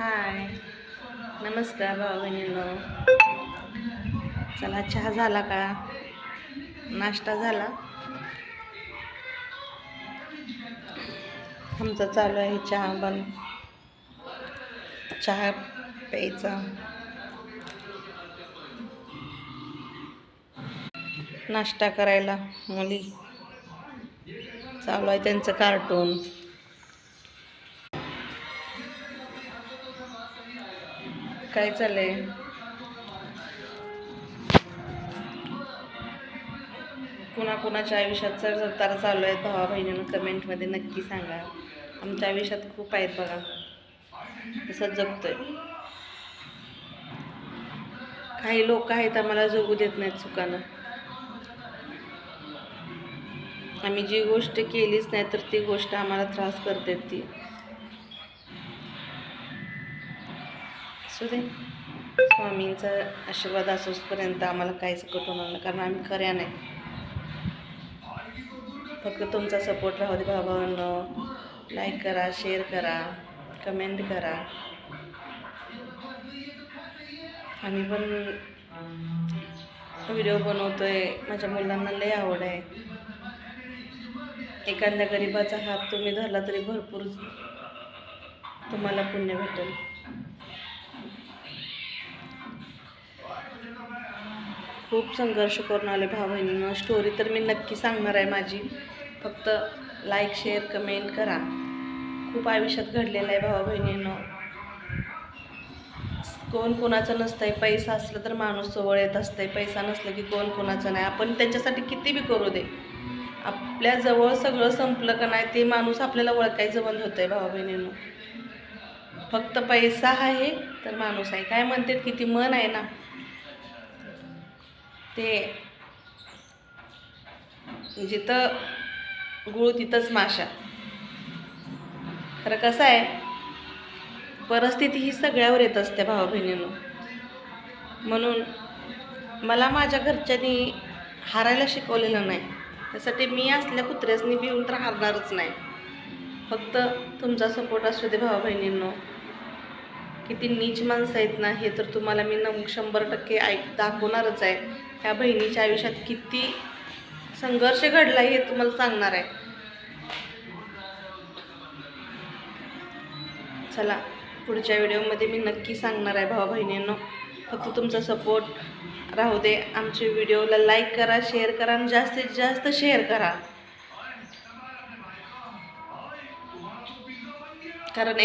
हाय, नमस्कार भाऊ बहिणींनो. चला, चहा झाला का? नाश्ता झाला? आमचा चालू आहे चहा प्यायचा. नाश्ता करायला मुली चालू आहे त्यांचं कार्टून. काय चाललंय? कुणाच्या आयुष्यात चढ-उतार चालू आहेत भावा बहिणीनं कमेंटमध्ये नक्की सांगा. आमच्या आयुष्यात खूप आहेत बघा, तसंच जगतोय. काही लोक आहेत आम्हाला जगू देत नाहीत सुखानं. आम्ही जी गोष्ट केलीच नाही तर ती गोष्ट आम्हाला त्रास करते. ती असू दे, स्वामींचा आशीर्वाद असोपर्यंत आम्हाला काहीच कट होणार नाही, कारण आम्ही खऱ्या नाही. फक्त तुमचा सपोर्ट राहू दे भावांनो. लाईक करा, शेअर करा, कमेंट करा. आम्ही पण व्हिडिओ बनवतोय, माझ्या मुलांना लय आवड आहे. एखाद्या गरीबाचा हात तुम्ही धरला तरी भरपूर तुम्हाला पुण्य भेटेल. खूप संघर्ष करून आले भाऊ बहिणींना. स्टोरी तर मी नक्की सांगणार आहे माझी, फक्त लाईक शेअर कमेंट करा. खूप आयुष्यात घडलेलं आहे भाऊ बहिणींनो. कोण कोणाचं नसतंय. पैसा असलं तर माणूस जवळ येत असतंय, पैसा नसलं की कोण कोणाचं नाही. आपण त्यांच्यासाठी किती बी करू दे, आपल्या जवळ सगळं संपलं का नाही ते माणूस आपल्याला ओळखायचं बंद होतंय भाऊ बहिणींनो. फक्त पैसा आहे तर माणूस आहे. काय म्हणतात किती मन आहे ना, ते जिथं गुळ तिथंच माशा. खरं कसं आहे, परिस्थिती ही सगळ्यावर येत असते भावा बहिणींनो. म्हणून मला माझ्या घरच्यांनी हारायला शिकवलेलं नाही, त्यासाठी मी असल्या कुत्र्यासनी भिवून तर हारणारच नाही. फक्त तुमचा सपोर्ट असू दे भावा बहिणींनो. किती नीच माणसं आहेत ना हे तर तुम्हाला मी 100% दाखवणारच आहे. ह्या बहिणीच्या आयुष्यात किती संघर्ष घडला हे तुम्हाला सांगणार आहे. चला, पुढच्या व्हिडिओमध्ये मी नक्की सांगणार आहे भावा बहिणींनो. फक्त तुमचा सपोर्ट राहू दे. आमच्या व्हिडिओला लाईक करा, शेअर करा आणि जास्तीत जास्त शेअर करा, कारण